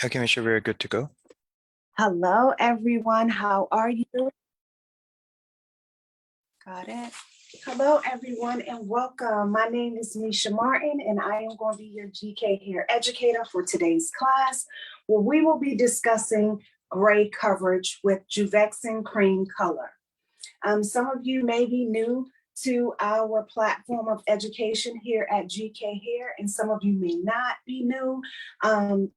Okay, make sure we're good to go. Hello, everyone. How are you? Got it. Hello, everyone, and welcome. My name is Misha Martin, and I am going to be your GK hair educator for today's class, where we will be discussing gray coverage with Juvexin Cream Color. Some of you may be new to our platform of education here at GK Hair, and some of you may not be new.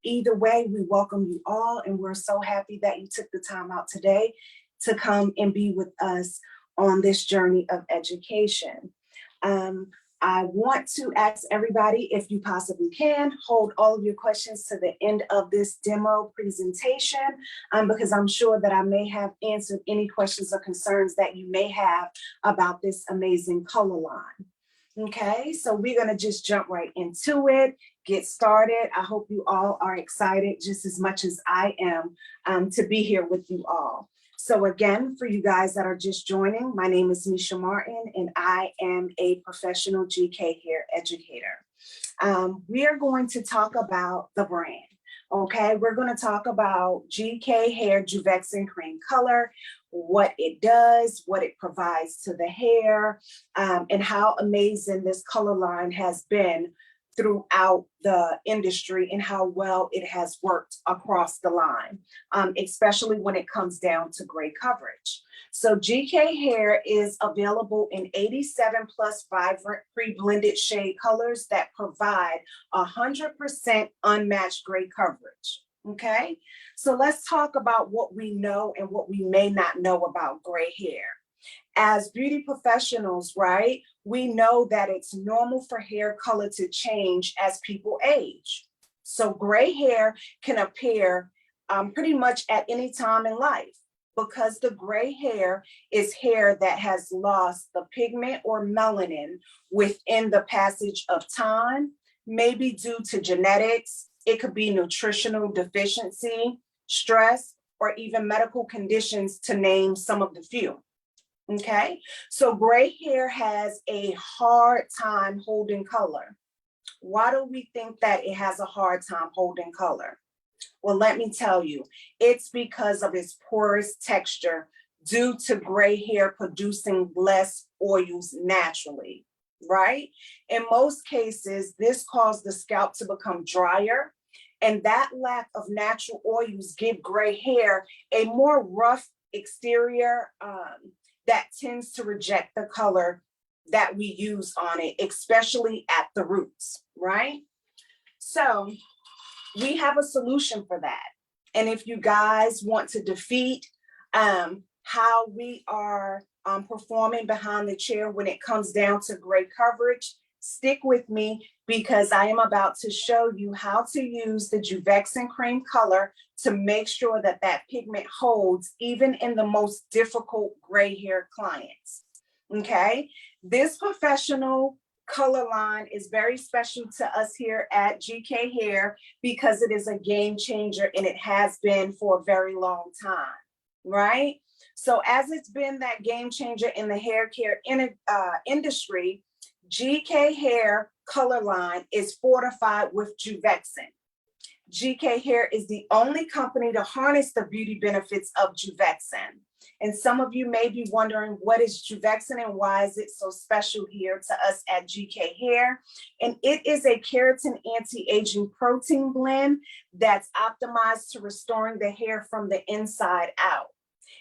Either way, we welcome you all, and we're so happy that you took the time out today to come and be with us on this journey of education. I want to ask everybody, if you possibly can, hold all of your questions to the end of this demo presentation, because I'm sure that I may have answered any questions or concerns that you may have about this amazing color line. Okay, so we're gonna just jump right into it, get started. I hope you all are excited just as much as I am to be here with you all. So again, for you guys that are just joining, my name is Misha Martin, and I am a professional GK hair educator. We are going to talk about the brand, okay? We're going to talk about GKHair Juvexin Cream Color, what it does, what it provides to the hair, and how amazing this color line has been throughout the industry and how well it has worked across the line, especially when it comes down to gray coverage. So GK Hair is available in 87 plus vibrant pre-blended shade colors that provide 100% unmatched gray coverage. Okay, so let's talk about what we know and what we may not know about gray hair. As beauty professionals, right, we know that it's normal for hair color to change as people age. So gray hair can appear pretty much at any time in life, because the gray hair is hair that has lost the pigment or melanin within the passage of time, maybe due to genetics. It could be nutritional deficiency, stress, or even medical conditions, to name some of the few. Okay, so gray hair has a hard time holding color. Why do we think that it has a hard time holding color? Well, let me tell you, it's because of its porous texture due to gray hair producing less oils naturally, right? In most cases, this caused the scalp to become drier, and that lack of natural oils give gray hair a more rough exterior that tends to reject the color that we use on it, especially at the roots, right? So we have a solution for that. And if you guys want to defeat how we are performing behind the chair when it comes down to gray coverage, stick with me, because I am about to show you how to use the Juvexin Cream Color to make sure that that pigment holds even in the most difficult gray hair clients. Okay, this professional color line is very special to us here at GK Hair because it is a game changer, and it has been for a very long time, right? So as it's been that game changer in the hair care industry, GK Hair color line is fortified with Juvexin. GK Hair is the only company to harness the beauty benefits of Juvexin. And some of you may be wondering, what is Juvexin and why is it so special here to us at GK Hair? And it is a keratin anti-aging protein blend that's optimized to restoring the hair from the inside out.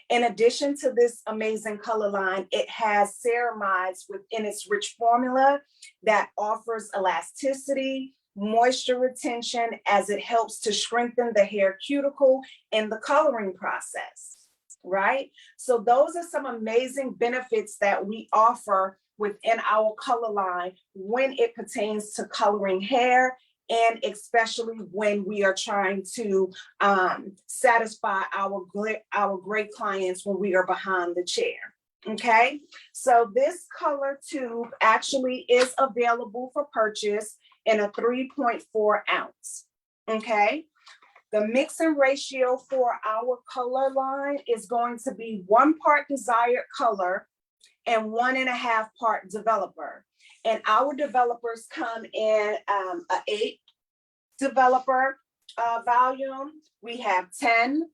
In addition to this amazing color line, it has ceramides within its rich formula that offers elasticity, moisture retention, as it helps to strengthen the hair cuticle in the coloring process, right? So those are some amazing benefits that we offer within our color line when it pertains to coloring hair, and especially when we are trying to satisfy our great clients when we are behind the chair. Okay, so this color tube actually is available for purchase in a 3.4 ounce. Okay, the mixing ratio for our color line is going to be 1 part desired color and 1.5 part developer. And our developers come in a 8 developer, volume. We have 10,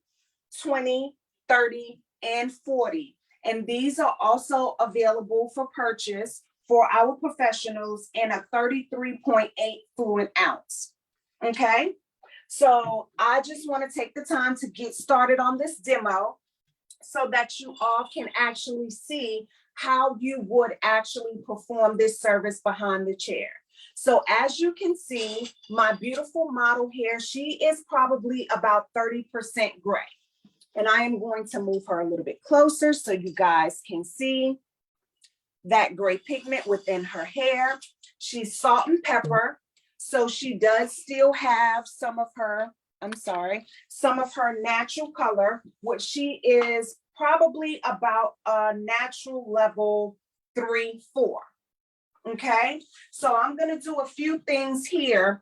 20, 30, and 40. And these are also available for purchase for our professionals in a 33.8 fluid ounce. Okay, so I just want to take the time to get started on this demo so that you all can actually see how you would actually perform this service behind the chair. So as you can see, my beautiful model here, she is probably about 30% gray. And I am going to move her a little bit closer so you guys can see that gray pigment within her hair. She's salt and pepper. So she does still have some of her natural color, which she is probably about a natural level 3, 4. Okay, so I'm going to do a few things here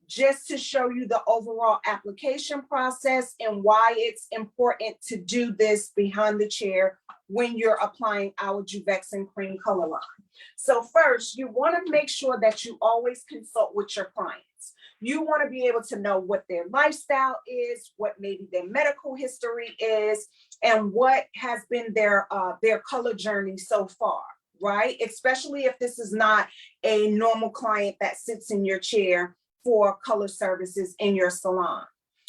just to show you the overall application process and why it's important to do this behind the chair when you're applying our Juvexin Cream Color line. So first, you want to make sure that you always consult with your clients. You want to be able to know what their lifestyle is, what maybe their medical history is, and what has been their color journey so far, right? Especially if this is not a normal client that sits in your chair for color services in your salon,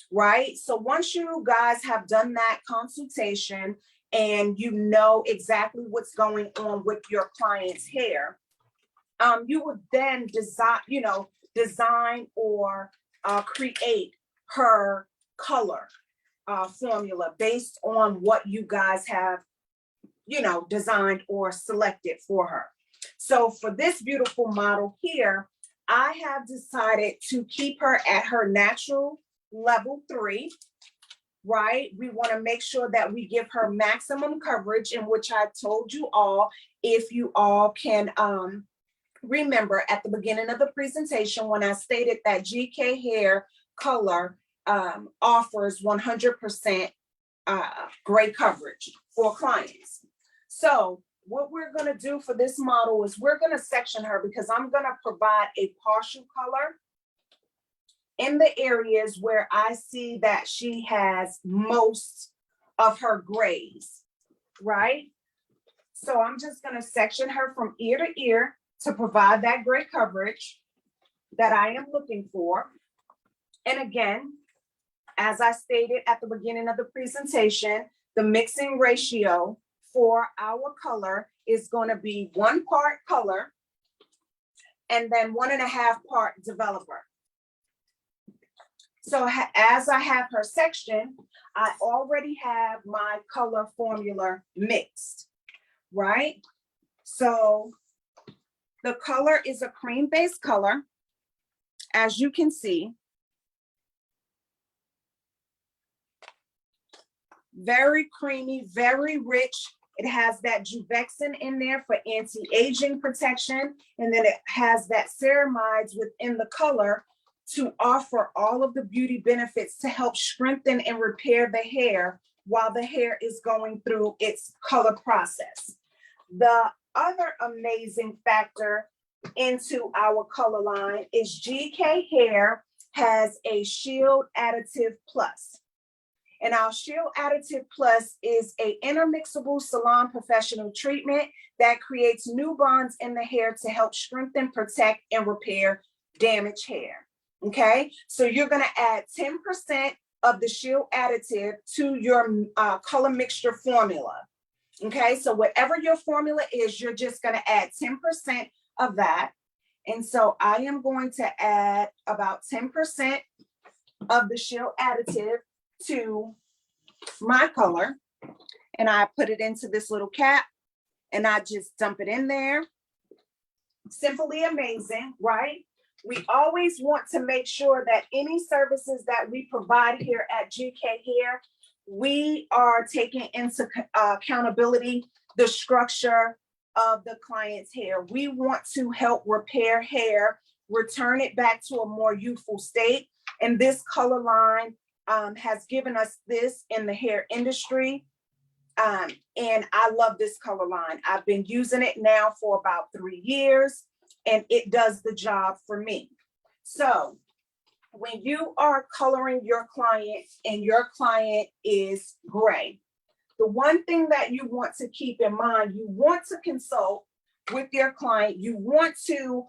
right? So once you guys have done that consultation and you know exactly what's going on with your client's hair, you would then design or create her color formula based on what you guys have, designed or selected for her. So for this beautiful model here, I have decided to keep her at her natural level 3, right? We want to make sure that we give her maximum coverage, in which I told you all, if you all can remember at the beginning of the presentation when I stated that GKHair Color offers 100% gray coverage for clients. So what we're going to do for this model is we're going to section her because I'm going to provide a partial color in the areas where I see that she has most of her grays, right? So I'm just going to section her from ear to ear to provide that gray coverage that I am looking for. And again, as I stated at the beginning of the presentation, the mixing ratio for our color is going to be 1 part color and then 1.5 part developer. So as I have her section, I already have my color formula mixed, right? So the color is a cream-based color, as you can see. Very creamy, very rich. It has that Juvexin in there for anti-aging protection. And then it has that ceramides within the color to offer all of the beauty benefits to help strengthen and repair the hair while the hair is going through its color process. The other amazing factor into our color line is GKHair has a Shield Additive Plus. And our Shield Additive Plus is a intermixable salon professional treatment that creates new bonds in the hair to help strengthen, protect, and repair damaged hair. Okay, so you're going to add 10% of the Shield Additive to your color mixture formula. Okay, so whatever your formula is, you're just going to add 10% of that. And so I am going to add about 10% of the Shield Additive to my color, and I put it into this little cap and I just dump it in there. Simply amazing, right? We always want to make sure that any services that we provide here at GKHair, we are taking into accountability the structure of the client's hair. We want to help repair hair, return it back to a more youthful state. And this color line has given us this in the hair industry. And I love this color line. I've been using it now for about 3 years, and it does the job for me. So when you are coloring your client and your client is gray, the one thing that you want to keep in mind, you want to consult with your client. You want to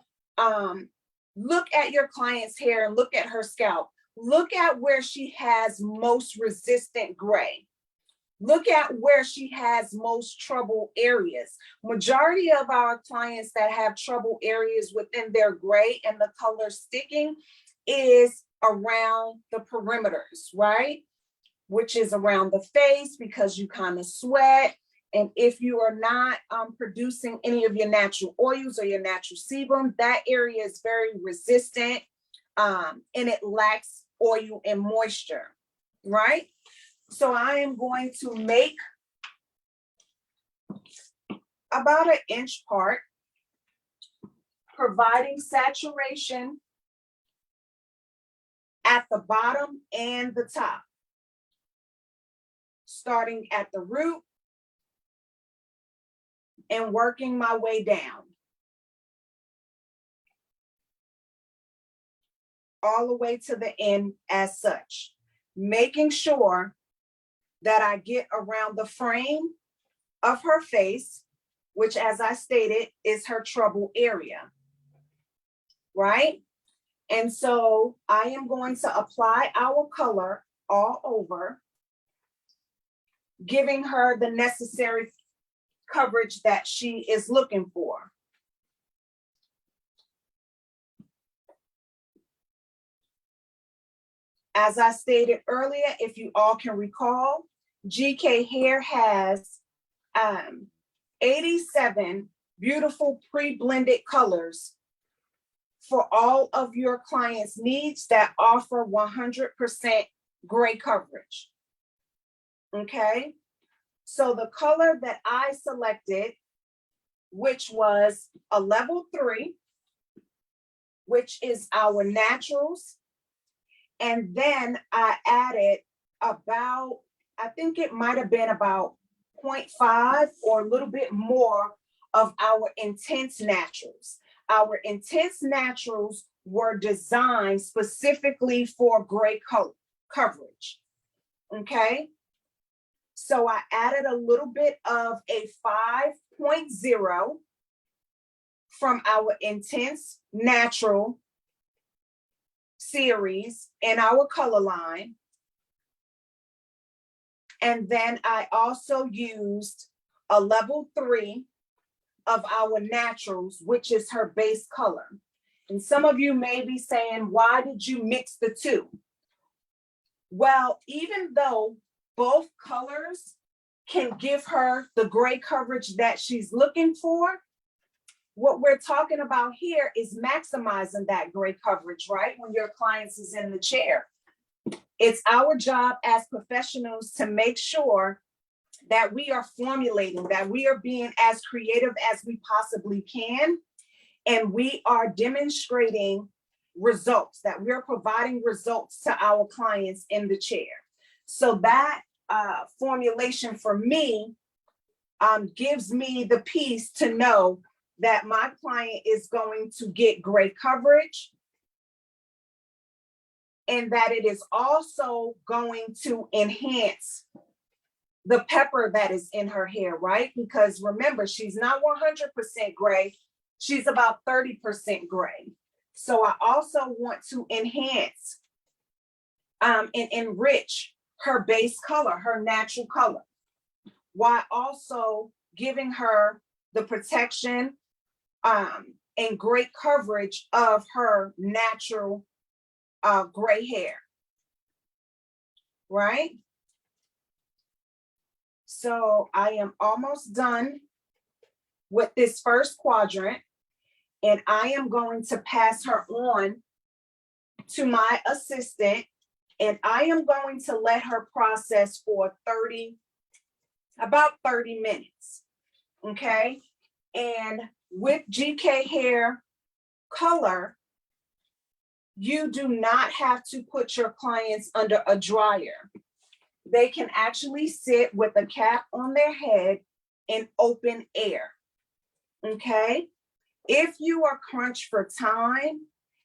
look at your client's hair and look at her scalp. Look at where she has most resistant gray. Look at where she has most trouble areas. Majority of our clients that have trouble areas within their gray and the color sticking is around the perimeters, right? Which is around the face because you kind of sweat. And if you are not producing any of your natural oils or your natural sebum, that area is very resistant and it lacks oil and moisture, right? So I am going to make about an inch part, providing saturation at the bottom and the top, starting at the root and working my way down, all the way to the end as such, making sure that I get around the frame of her face, which, as I stated, is her trouble area, right? And so I am going to apply our color all over, giving her the necessary coverage that she is looking for. As I stated earlier, if you all can recall, GK Hair has 87 beautiful pre-blended colors for all of your clients' needs that offer 100% gray coverage. Okay, so the color that I selected, which was a level 3, which is our naturals, and then I added about, I think it might have been about 0.5 or a little bit more of our intense naturals. Our intense naturals were designed specifically for gray color coverage. Okay, so I added a little bit of a 5.0 from our intense natural series in our color line. And then I also used a level 3 of our naturals, which is her base color. And some of you may be saying, why did you mix the two? Well, even though both colors can give her the gray coverage that she's looking for, what we're talking about here is maximizing that gray coverage, right? When your client is in the chair. It's our job as professionals to make sure that we are formulating, that we are being as creative as we possibly can, and we are demonstrating results, that we're providing results to our clients in the chair. So that formulation for me gives me the peace to know that my client is going to get great coverage and that it is also going to enhance the pepper that is in her hair, right? Because remember, she's not 100% gray. She's about 30% gray. So I also want to enhance and enrich her base color, her natural color, while also giving her the protection and great coverage of her natural gray hair, right? So I am almost done with this first quadrant, and I am going to pass her on to my assistant, and I am going to let her process for about 30 minutes, okay? And with GK Hair Color, you do not have to put your clients under a dryer. They can actually sit with a cap on their head in open air, okay? If you are crunched for time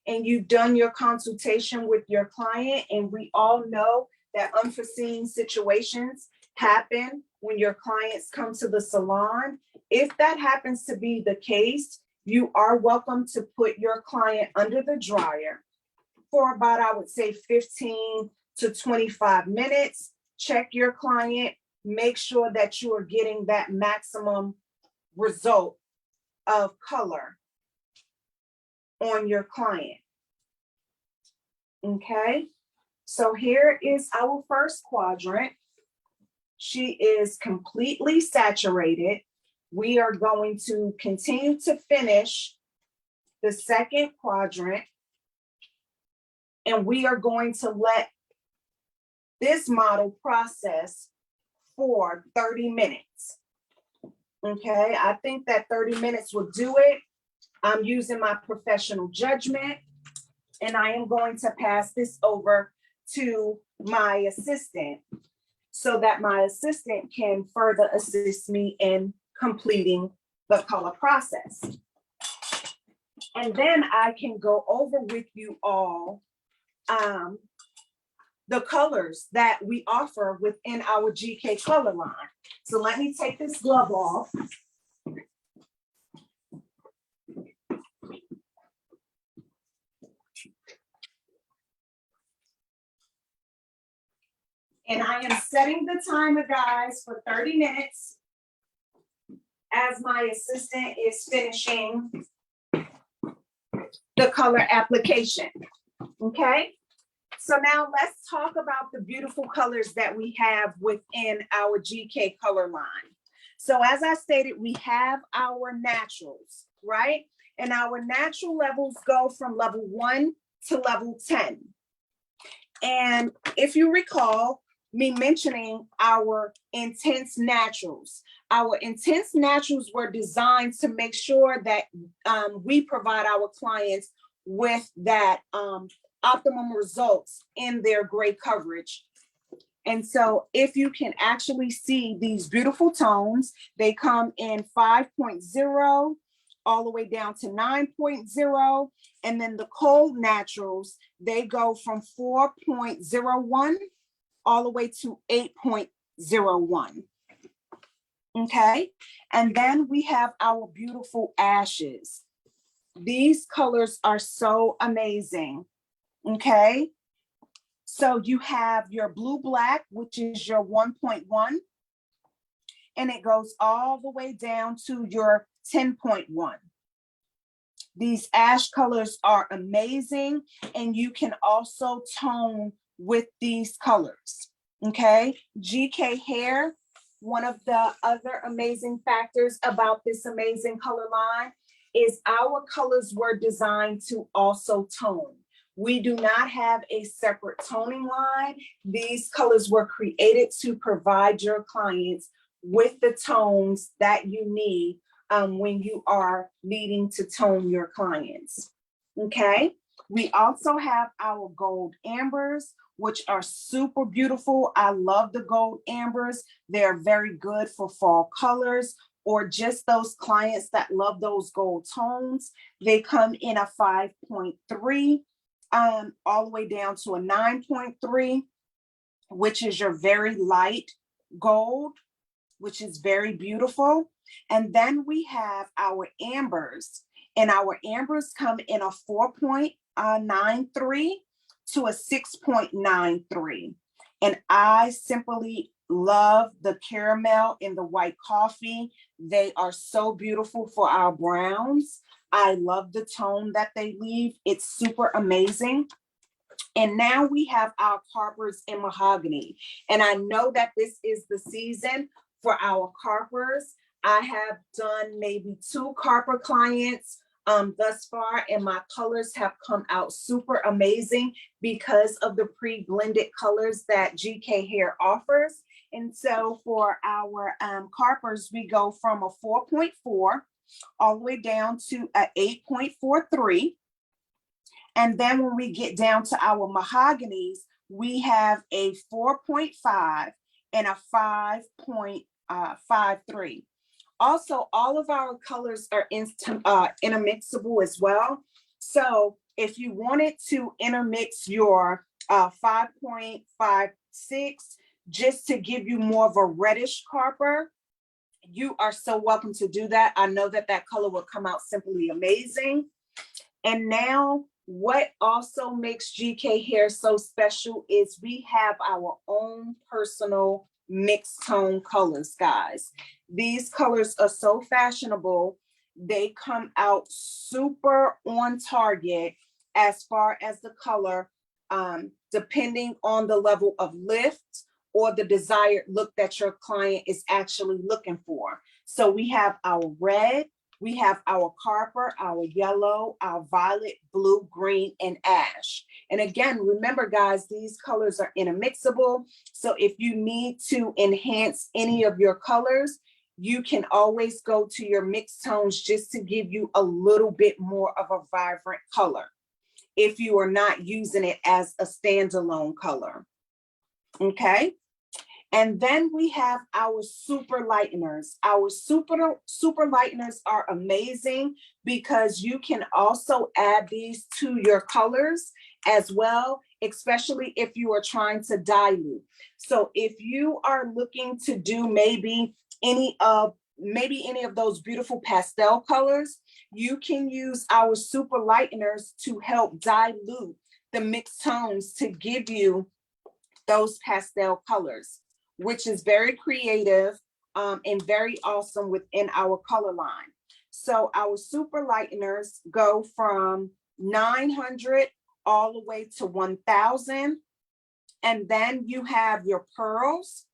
and you've done your consultation with your client, and we all know that unforeseen situations happen when your clients come to the salon. If that happens to be the case, you are welcome to put your client under the dryer for about, I would say, 15 to 25 minutes. Check your client, make sure that you are getting that maximum result of color on your client. Okay, so here is our first quadrant. She is completely saturated. We are going to continue to finish the second quadrant, and we are going to let this model process for 30 minutes. Okay, I think that 30 minutes will do it. I'm using my professional judgment, and I am going to pass this over to my assistant so that my assistant can further assist me in completing the color process. And then I can go over with you all the colors that we offer within our GK color line. So let me take this glove off. And I am setting the timer, guys, for 30 minutes as my assistant is finishing the color application. Okay? So now let's talk about the beautiful colors that we have within our GK color line. So as I stated, we have our naturals, right? And our natural levels go from level 1 to level 10. And if you recall me mentioning our intense naturals were designed to make sure that we provide our clients with that optimum results in their gray coverage. And so if you can actually see these beautiful tones, they come in 5.0 all the way down to 9.0. And then the cold naturals, they go from 4.01 all the way to 8.01. Okay. And then we have our beautiful ashes. These colors are so amazing. Okay. So you have your blue black, which is your 1.1, and it goes all the way down to your 10.1. These ash colors are amazing, and you can also tone with these colors. Okay. GK Hair, one of the other amazing factors about this amazing color line is our colors were designed to also tone. We do not have a separate toning line. These colors were created to provide your clients with the tones that you need when you are needing to tone your clients. Okay. We also have our gold ambers, which are super beautiful. I love the gold ambers. They're very good for fall colors, or just those clients that love those gold tones. They come in a 5.3. All the way down to a 9.3, which is your very light gold, which is very beautiful. And then we have our ambers, and our ambers come in a 4.93 to a 6.93. And I simply love the caramel and the white coffee. They are so beautiful for our browns. I love the tone that they leave. It's super amazing. And now we have our carpers and mahogany. And I know that this is the season for our carpers. I have done maybe 2 carper clients thus far, and my colors have come out super amazing because of the pre-blended colors that GK Hair offers. And so for our carpers, we go from a 4.4 all the way down to a 8.43. And then when we get down to our mahoganies, we have a 4.5 and a 5.53. Also, all of our colors are intermixable as well. So if you wanted to intermix your 5.56 just to give you more of a reddish copper, you are so welcome to do that. I know that that color will come out simply amazing. And now what also makes GK Hair so special is we have our own personal mixed tone colors, guys. These colors are so fashionable. They come out super on target as far as the color, depending on the level of lift or the desired look that your client is actually looking for. So we have our red, we have our copper, our yellow, our violet, blue, green, and ash. And again, remember guys, these colors are intermixable. So if you need to enhance any of your colors, you can always go to your mixed tones just to give you a little bit more of a vibrant color if you are not using it as a standalone color. Okay. And then we have our super lighteners. Our super lighteners are amazing because you can also add these to your colors as well, especially if you are trying to dilute. So if you are looking to do maybe any of those beautiful pastel colors, you can use our super lighteners to help dilute the mixed tones to give you those pastel colors, which is very creative and very awesome within our color line. So our super lighteners go from 900 all the way to 1000. And then you have your pearls,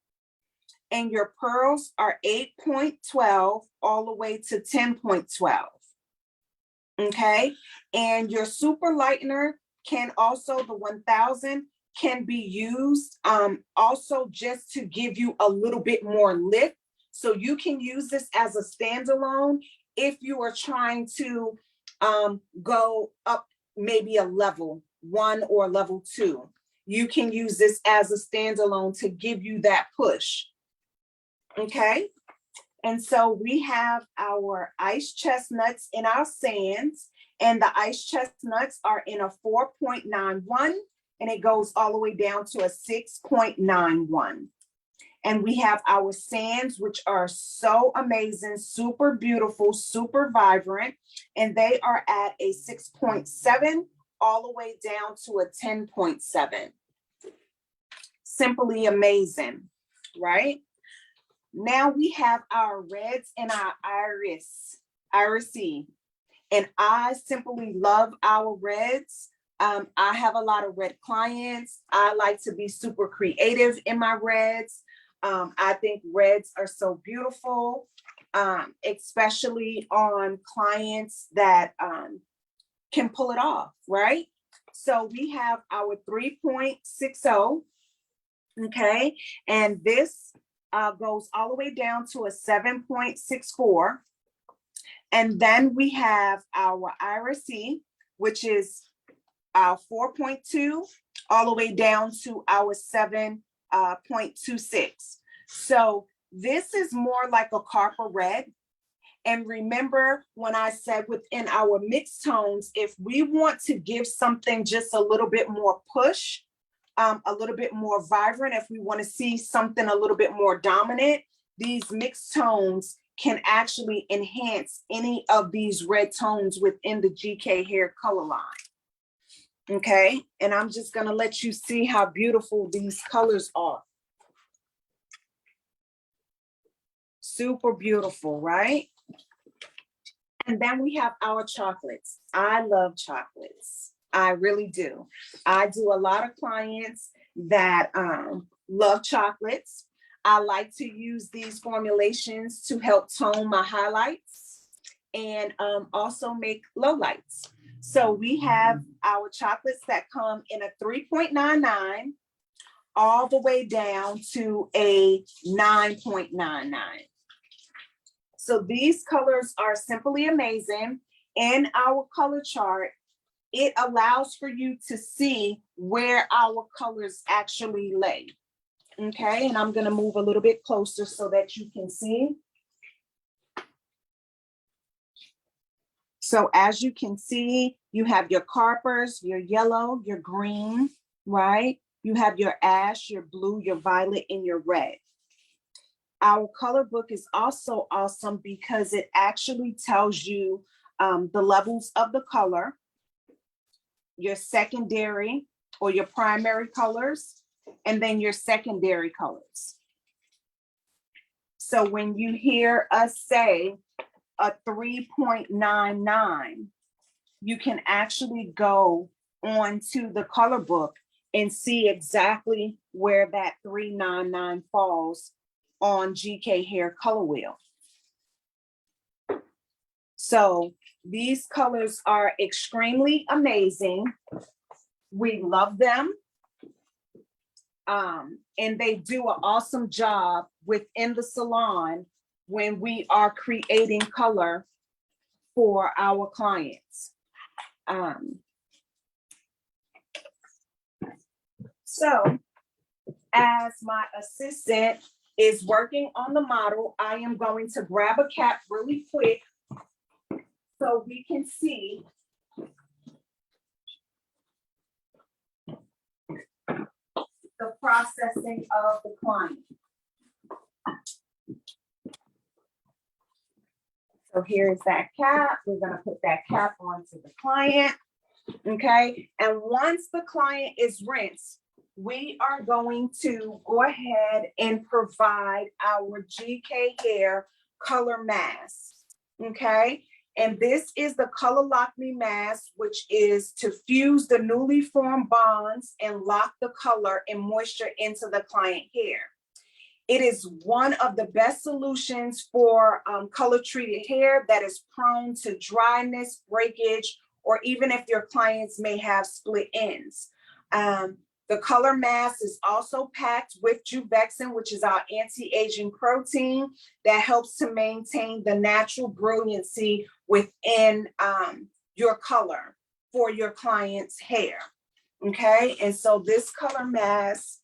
and your pearls are 8.12 all the way to 10.12. Okay, and your super lightener can also, the 1000, can be used also just to give you a little bit more lift. So you can use this as a standalone if you are trying to go up maybe a level 1 or level 2. You can use this as a standalone to give you that push. Okay. And so we have our ice chestnuts in our sands, and the ice chestnuts are in a 4.91. and it goes all the way down to a 6.91. And we have our sands, which are so amazing, super beautiful, super vibrant, and they are at a 6.7 all the way down to a 10.7. Simply amazing, right? Now we have our reds and our irisy, and I simply love our reds. I have a lot of red clients. I like to be super creative in my reds. I think reds are so beautiful, especially on clients that can pull it off, right? So we have our 3.60, okay? And this goes all the way down to a 7.64. And then we have our irisy, which is our 4.2 all the way down to our 7.26. So this is more like a copper red. And remember when I said within our mixed tones, if we want to give something just a little bit more push, a little bit more vibrant, if we want to see something a little bit more dominant, these mixed tones can actually enhance any of these red tones within the GK Hair color line. Okay, and I'm just gonna let you see how beautiful these colors are. Super beautiful, right? And then we have our chocolates. I love chocolates. I really do. I do a lot of clients that love chocolates. I like to use these formulations to help tone my highlights and also make lowlights. So we have our chocolates that come in a 3.99 all the way down to a 9.99. So these colors are simply amazing. In our color chart, it allows for you to see where our colors actually lay. Okay, and I'm going to move a little bit closer so that you can see. So as you can see, you have your carpers, your yellow, your green, right? You have your ash, your blue, your violet, and your red. Our color book is also awesome because it actually tells you the levels of the color, your secondary or your primary colors, and then your secondary colors. So when you hear us say a 3.99, you can actually go onto the color book and see exactly where that 399 falls on GKHair color wheel. So these colors are extremely amazing. We love them. And they do an awesome job within the salon when we are creating color for our clients. So as my assistant is working on the model, I am going to grab a cap really quick so we can see the processing of the client. So here's that cap. We're going to put that cap onto the client. Okay. And once the client is rinsed, we are going to go ahead and provide our GKHair color mask. Okay. And this is the Color Lock Me mask, which is to fuse the newly formed bonds and lock the color and moisture into the client hair. It is one of the best solutions for color treated hair that is prone to dryness, breakage, or even if your clients may have split ends. The color mask is also packed with Juvexin, which is our anti-aging protein that helps to maintain the natural brilliancy within your color for your client's hair. Okay, and so this color mask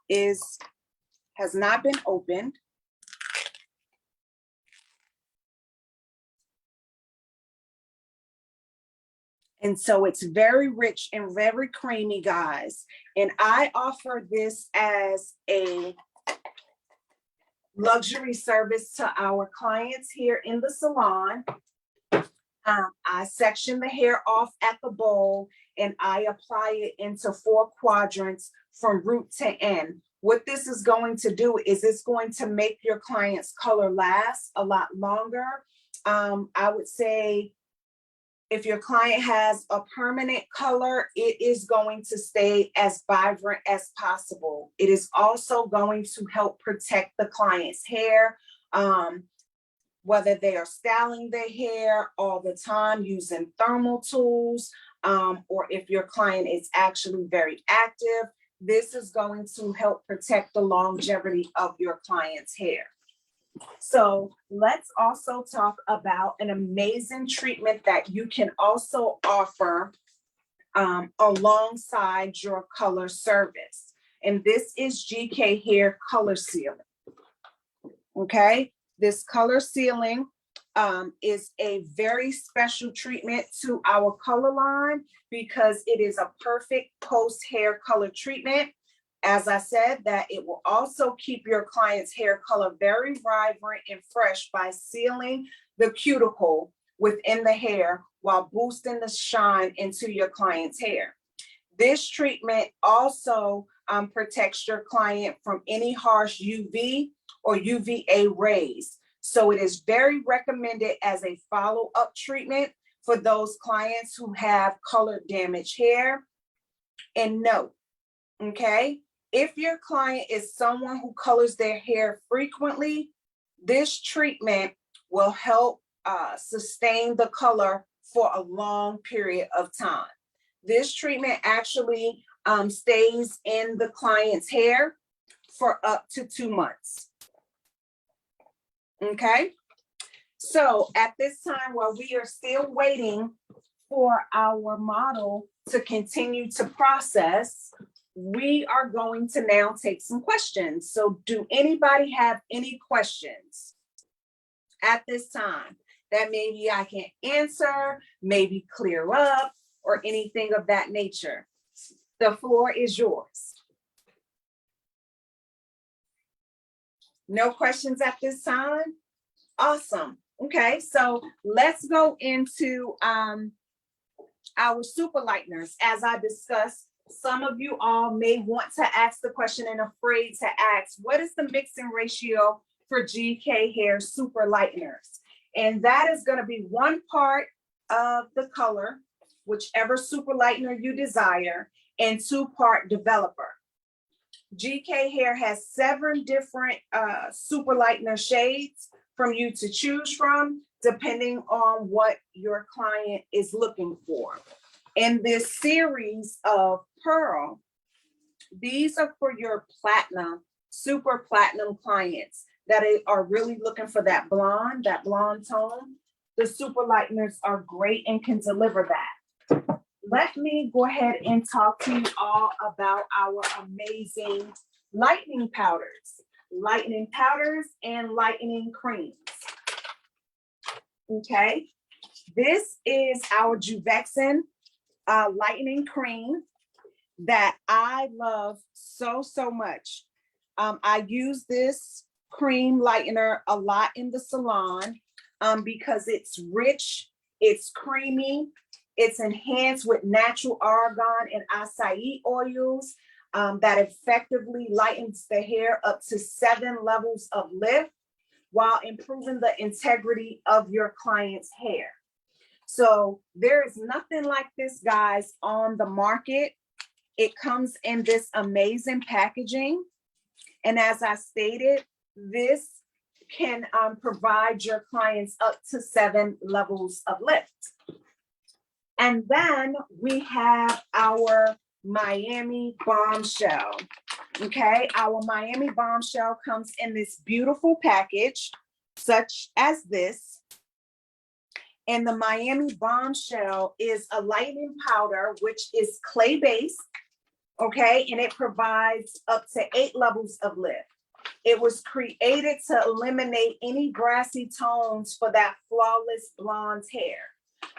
has not been opened. And so it's very rich and very creamy, guys. And I offer this as a luxury service to our clients here in the salon. I section the hair off at the bowl and I apply it into 4 quadrants from root to end. What this is going to do is it's going to make your client's color last a lot longer. I would say if your client has a permanent color, it is going to stay as vibrant as possible. It is also going to help protect the client's hair, whether they are styling their hair all the time using thermal tools, or if your client is actually very active, this is going to help protect the longevity of your client's hair. So let's also talk about an amazing treatment that you can also offer alongside your color service. And this is GKHair Color Sealing. Okay, this color sealing is a very special treatment to our color line because it is a perfect post-hair color treatment. As I said, that it will also keep your client's hair color very vibrant and fresh by sealing the cuticle within the hair while boosting the shine into your client's hair. This treatment also protects your client from any harsh UV or UVA rays. So it is very recommended as a follow-up treatment for those clients who have color damaged hair. And note, okay, if your client is someone who colors their hair frequently, this treatment will help sustain the color for a long period of time. This treatment actually stays in the client's hair for up to 2 months. Okay, so at this time, while we are still waiting for our model to continue to process, we are going to now take some questions. So do anybody have any questions at this time? that maybe I can answer, maybe clear up, or anything of that nature. The floor is yours. No questions at this time? Awesome. Okay, so let's go into our super lighteners. As I discussed, some of you all may want to ask the question and afraid to ask, what is the mixing ratio for GKHair super lighteners? And that is going to be 1 part of the color, whichever super lightener you desire, and 2-part developer. GKHair has 7 different super lightener shades from you to choose from, depending on what your client is looking for. In this series of Pearl, these are for your platinum, super platinum clients that are really looking for that blonde tone. The super lighteners are great and can deliver that. Let me go ahead and talk to you all about our amazing lightening powders and lightening creams. Okay, this is our Juvexin lightening cream that I love so much. I use this cream lightener a lot in the salon because it's rich, it's creamy, it's enhanced with natural argan and acai oils that effectively lightens the hair up to 7 levels of lift while improving the integrity of your client's hair. So there is nothing like this, guys, on the market. It comes in this amazing packaging. And as I stated, this can provide your clients up to 7 levels of lift. And then we have our Miami Bombshell. Okay, our Miami Bombshell comes in this beautiful package, such as this. And the Miami Bombshell is a lightening powder, which is clay-based, okay? And it provides up to 8 levels of lift. It was created to eliminate any brassy tones for that flawless blonde hair.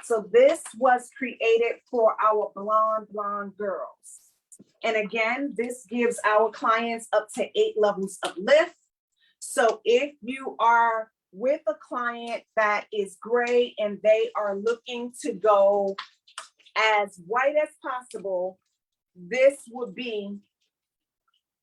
So this was created for our blonde girls. And again, this gives our clients up to 8 levels of lift. So if you are with a client that is gray and they are looking to go as white as possible, this would be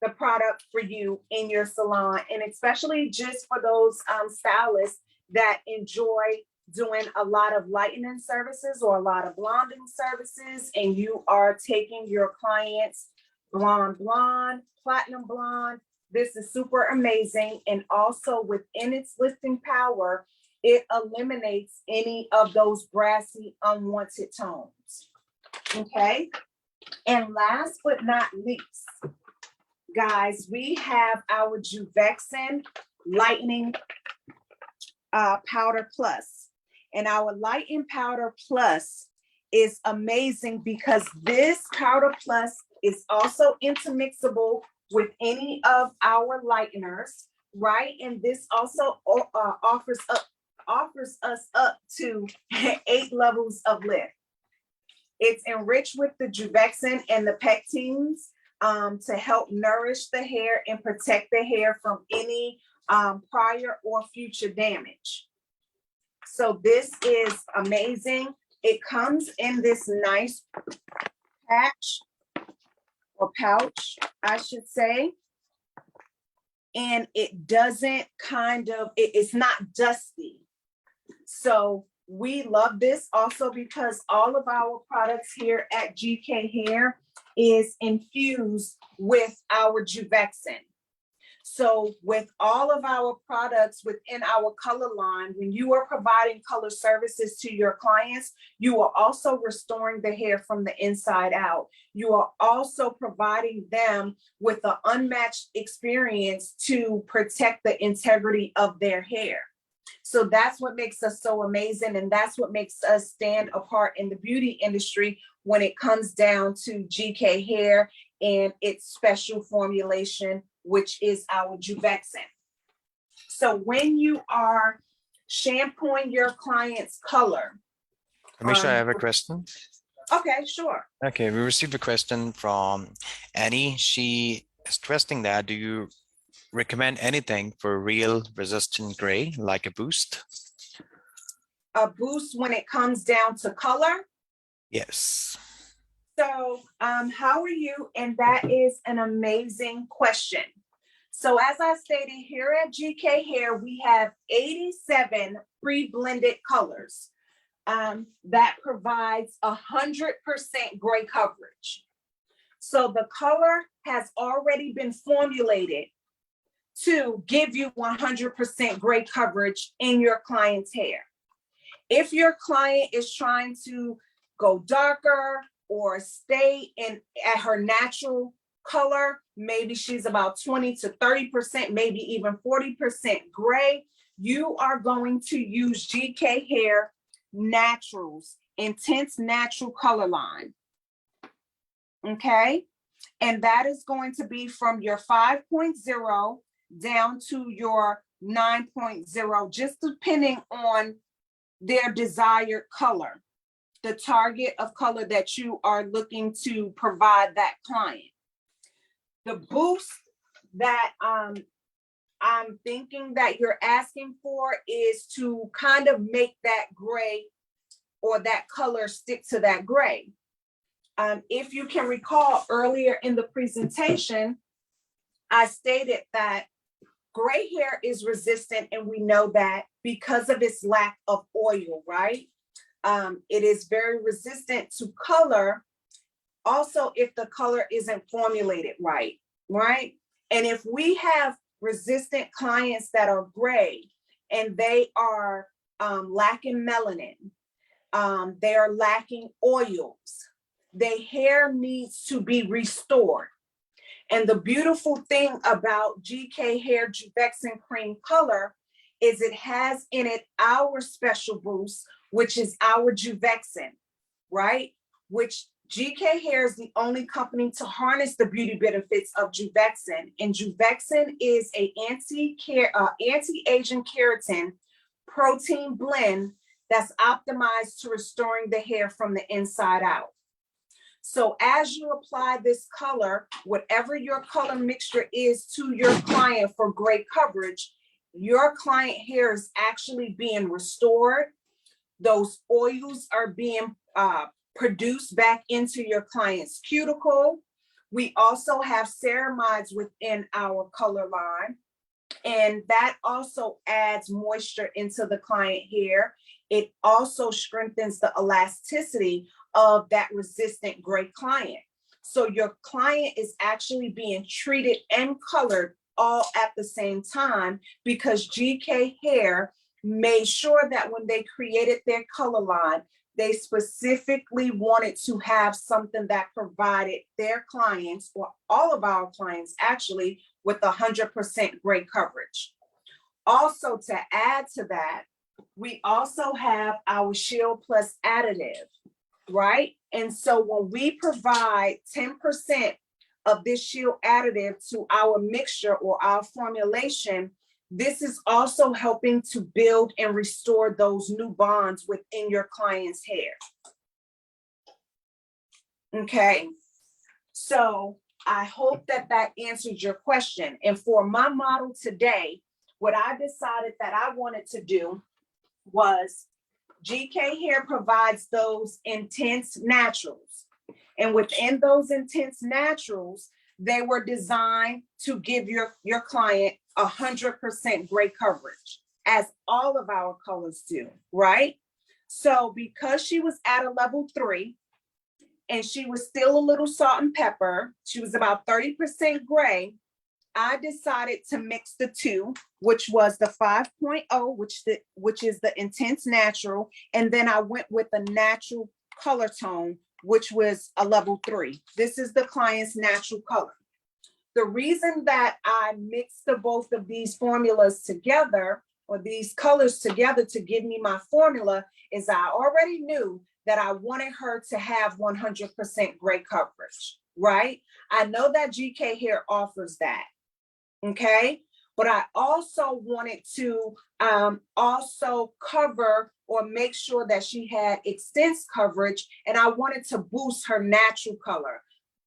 the product for you in your salon. And especially just for those stylists that enjoy doing a lot of lightening services or a lot of blonding services, and you are taking your clients blonde, platinum blonde. This is super amazing. And also within its lifting power, it eliminates any of those brassy, unwanted tones. Okay. And last but not least, guys, we have our Juvexin Lightening Powder Plus. And our Lighten Powder Plus is amazing because this Powder Plus is also intermixable with any of our lighteners, right? And this also offers us up to 8 levels of lift. It's enriched with the Juvexin and the pectins to help nourish the hair and protect the hair from any prior or future damage. So this is amazing. It comes in this nice patch or pouch, I should say. And it doesn't it's not dusty. So we love this also because all of our products here at GKHair is infused with our Juvexin. So with all of our products within our color line, when you are providing color services to your clients, you are also restoring the hair from the inside out. You are also providing them with an unmatched experience to protect the integrity of their hair. So that's what makes us so amazing. And that's what makes us stand apart in the beauty industry when it comes down to GKHair and its special formulation, which is our Juvexin. So when you are shampooing your client's color. Amisha, I have a question. Okay, sure. Okay, we received a question from Annie. She is requesting that, do you recommend anything for real resistant gray, like a boost? A boost when it comes down to color. Yes. So, how are you? And that is an amazing question. So as I stated, here at GK Hair, we have 87 pre-blended colors that provides 100% gray coverage. So the color has already been formulated to give you 100% gray coverage in your client's hair. If your client is trying to go darker or stay at her natural color, maybe she's about 20 to 30%, maybe even 40% gray, you are going to use GK Hair Naturals, Intense Natural Color Line. Okay? And that is going to be from your 5.0 down to your 9.0, just depending on their desired color, the target of color that you are looking to provide that client. The boost that I'm thinking that you're asking for is to kind of make that gray or that color stick to that gray. If you can recall earlier in the presentation, I stated that gray hair is resistant, and we know that because of its lack of oil, right? It is very resistant to color. Also, if the color isn't formulated right? And if we have resistant clients that are gray and they are lacking melanin, they are lacking oils, their hair needs to be restored. And the beautiful thing about GKHair Juvexin Cream Color is it has in it our special boost, which is our Juvexin, right? Which GK Hair is the only company to harness the beauty benefits of Juvexin. And Juvexin is a anti-aging keratin protein blend that's optimized to restoring the hair from the inside out. So as you apply this color, whatever your color mixture is to your client for great coverage, your client hair is actually being restored. Those oils are being produced back into your client's cuticle. We also have ceramides within our color line, and that also adds moisture into the client hair. It also strengthens the elasticity of that resistant gray client. So your client is actually being treated and colored all at the same time, because GK Hair made sure that when they created their color line, they specifically wanted to have something that provided their clients, or all of our clients actually, with 100% gray coverage. Also, to add to that, we also have our Shield Plus additive, right? And so when we provide 10% of this Shield additive to our mixture or our formulation, this is also helping to build and restore those new bonds within your client's hair. Okay, so I hope that that answered your question. And for my model today, what I decided that I wanted to do was GK Hair provides those intense naturals. And within those intense naturals, they were designed to give your client 100% gray coverage, as all of our colors do, right? So because she was at a level 3 and she was still a little salt and pepper, she was about 30% gray, I decided to mix the two, which was the 5.0, which is the intense natural, and then I went with a natural color tone, which was a level 3. This is the client's natural color. The reason that I mixed the both of these formulas together, or these colors together to give me my formula, is I already knew that I wanted her to have 100% gray coverage, right? I know that GK Hair offers that, okay? but I also wanted to also cover or make sure that she had extensive coverage, and I wanted to boost her natural color,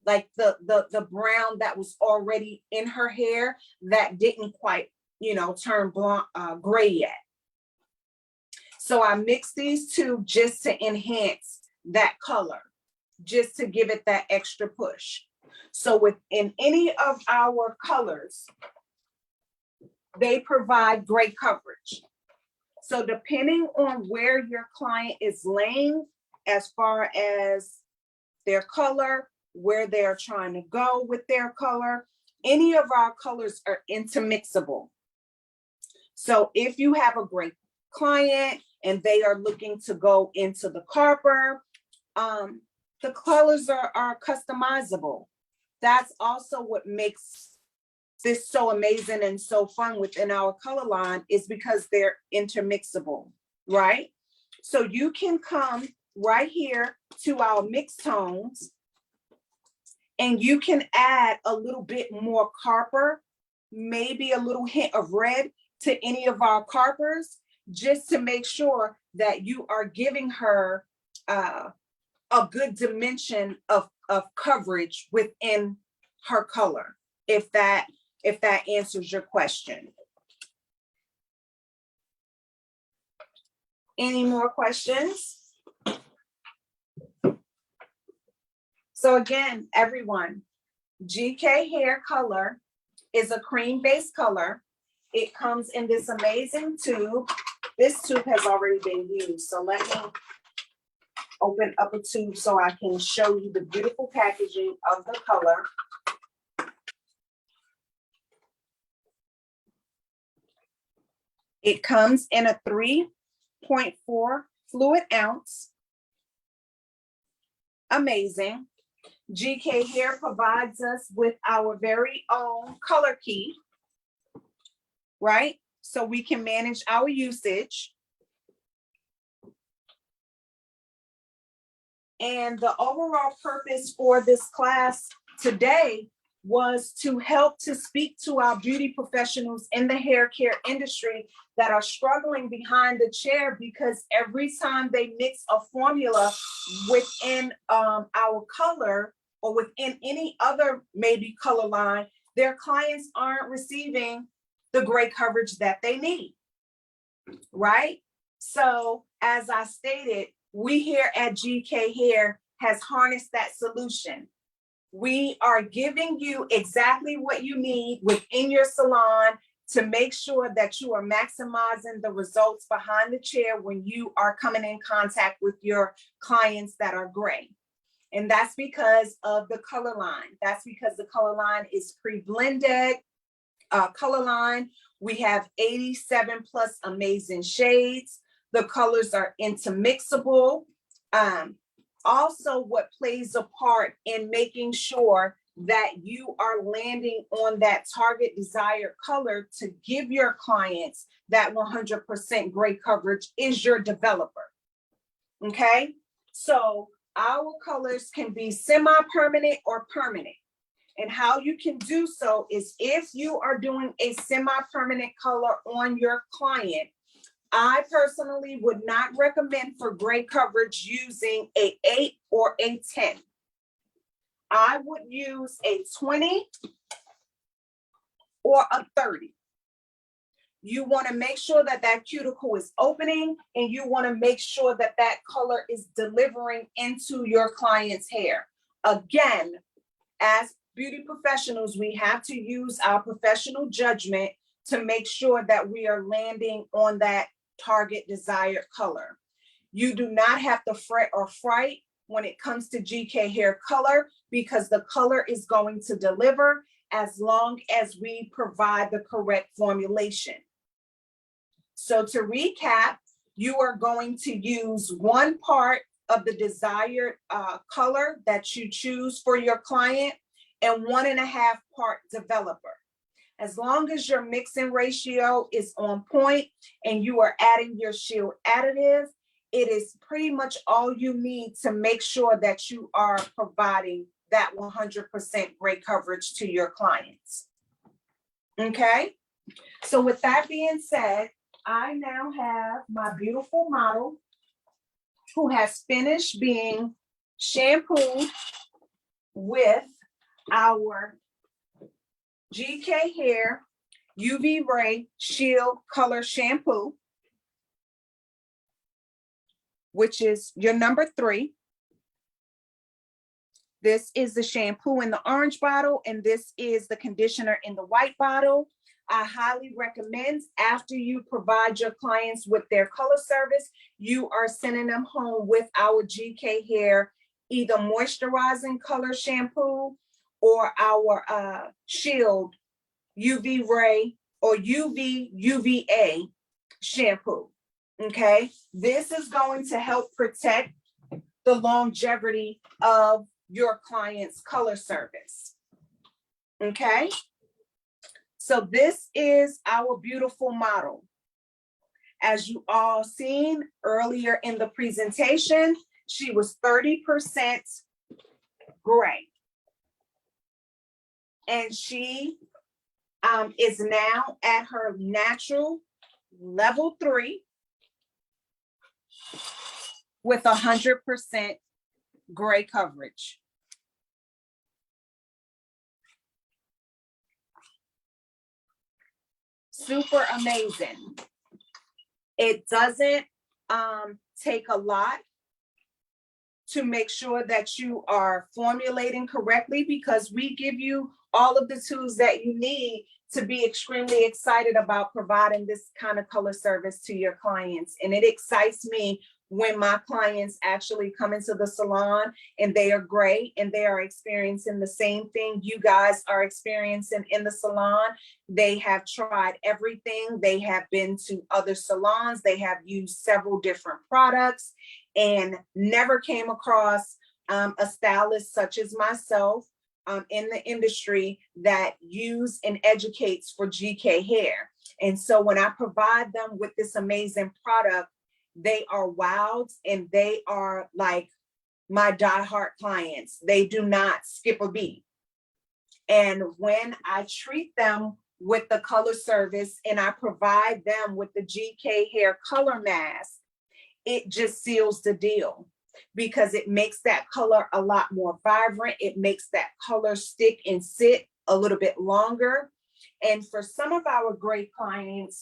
like the brown that was already in her hair that didn't quite, turn blonde, gray yet. So I mixed these two just to enhance that color, just to give it that extra push. So within any of our colors, they provide great coverage. So depending on where your client is laying as far as their color, where they're trying to go with their color, any of our colors are intermixable. So if you have a great client and they are looking to go into the copper, the colors are customizable. That's also what makes this so amazing and so fun within our color line, is because they're intermixable, right? So you can come right here to our mixed tones and you can add a little bit more copper, maybe a little hint of red to any of our coppers, just to make sure that you are giving her a good dimension of coverage within her color, if that answers your question. Any more questions? So again, everyone, GKHair Color is a cream-based color. It comes in this amazing tube. This tube has already been used, so let me open up a tube so I can show you the beautiful packaging of the color. It comes in a 3.4 fluid ounce. Amazing. GKHair provides us with our very own color key, right? So we can manage our usage. And the overall purpose for this class today was to help to speak to our beauty professionals in the hair care industry that are struggling behind the chair, because every time they mix a formula within our color or within any other maybe color line, their clients aren't receiving the great coverage that they need, right? So as I stated, we here at GKHair has harnessed that solution. We are giving you exactly what you need within your salon to make sure that you are maximizing the results behind the chair when you are coming in contact with your clients that are gray. And that's because of the color line. That's because the color line is pre-blended color line. We have 87 plus amazing shades. The colors are intermixable. Also, what plays a part in making sure that you are landing on that target desired color to give your clients that 100% great coverage is your developer. Okay, so our colors can be semi-permanent or permanent. And how you can do so is, if you are doing a semi-permanent color on your client, I personally would not recommend for great coverage using a 8 or a 10. I would use a 20 or a 30. You want to make sure that that cuticle is opening, and you want to make sure that that color is delivering into your client's hair. Again, as beauty professionals, we have to use our professional judgment to make sure that we are landing on that target desired color. You do not have to fret or fright when it comes to GKHair Color, because the color is going to deliver as long as we provide the correct formulation. So to recap, you are going to use 1 part of the desired color that you choose for your client and 1.5 part developer. As long as your mixing ratio is on point and you are adding your shield additive, it is pretty much all you need to make sure that you are providing that 100% great coverage to your clients. Okay, So with that being said, I now have my beautiful model who has finished being shampooed with our GKHair UV Ray Shield Color Shampoo, which is your number 3. This is the shampoo in the orange bottle, and this is the conditioner in the white bottle. I highly recommend after you provide your clients with their color service, you are sending them home with our GKHair either moisturizing color shampoo or our Shield UV Ray or UVA shampoo. Okay, this is going to help protect the longevity of your client's color service. Okay, so this is our beautiful model. As you all seen earlier in the presentation, she was 30% gray. And she is now at her natural level 3 with 100% gray coverage. Super amazing. It doesn't take a lot to make sure that you are formulating correctly, because we give you all of the tools that you need to be extremely excited about providing this kind of color service to your clients. And it excites me when my clients actually come into the salon and they are gray and they are experiencing the same thing you guys are experiencing in the salon. They have tried everything. They have been to other salons. They have used several different products and never came across a stylist such as myself in the industry that use and educates for GKHair. And so when I provide them with this amazing product, they are wowed and they are like my diehard clients. They do not skip a beat. And when I treat them with the color service and I provide them with the GKHair color mask, it just seals the deal, because it makes that color a lot more vibrant. It makes that color stick and sit a little bit longer. And for some of our great clients,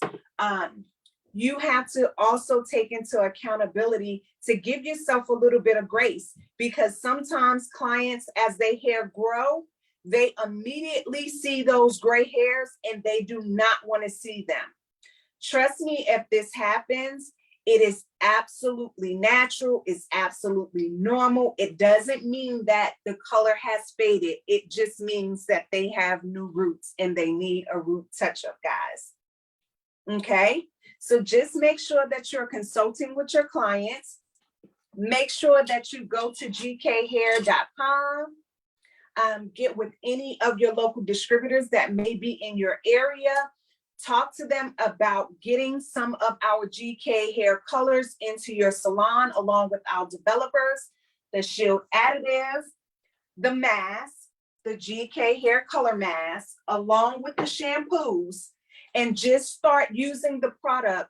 you have to also take into accountability to give yourself a little bit of grace, because sometimes clients, as their hair grow, they immediately see those gray hairs and they do not want to see them. Trust me, if this happens, it is absolutely natural. It's absolutely normal. It doesn't mean that the color has faded. It just means that they have new roots and they need a root touch-up, guys. Okay, so just make sure that you're consulting with your clients. Make sure that you go to GKHair.com. Get with any of your local distributors that may be in your area. Talk to them about getting some of our GKHair colors into your salon along with our developers, the Shield additive, the mask, the GKHair color mask, along with the shampoos, and just start using the product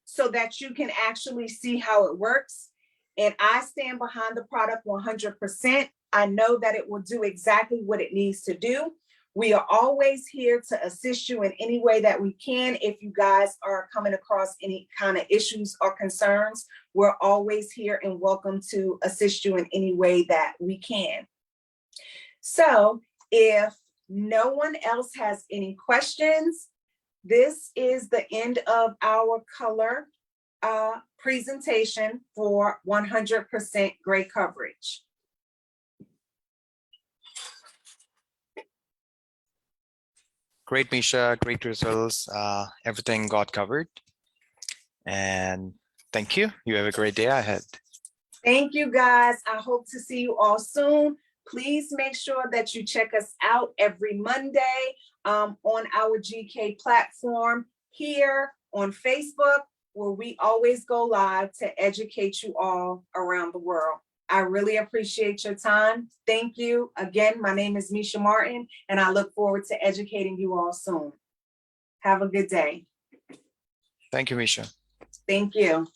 so that you can actually see how it works. And I stand behind the product 100%. I know that it will do exactly what it needs to do. We are always here to assist you in any way that we can. If you guys are coming across any kind of issues or concerns, we're always here and welcome to assist you in any way that we can. So if no one else has any questions, this is the end of our color presentation for 100% gray coverage. Great, Misha. Great results. Everything got covered. And thank you. You have a great day ahead. Thank you, guys. I hope to see you all soon. Please make sure that you check us out every Monday on our GK platform here on Facebook, where we always go live to educate you all around the world. I really appreciate your time. Thank you. Again, my name is Misha Martin, and I look forward to educating you all soon. Have a good day. Thank you, Misha. Thank you.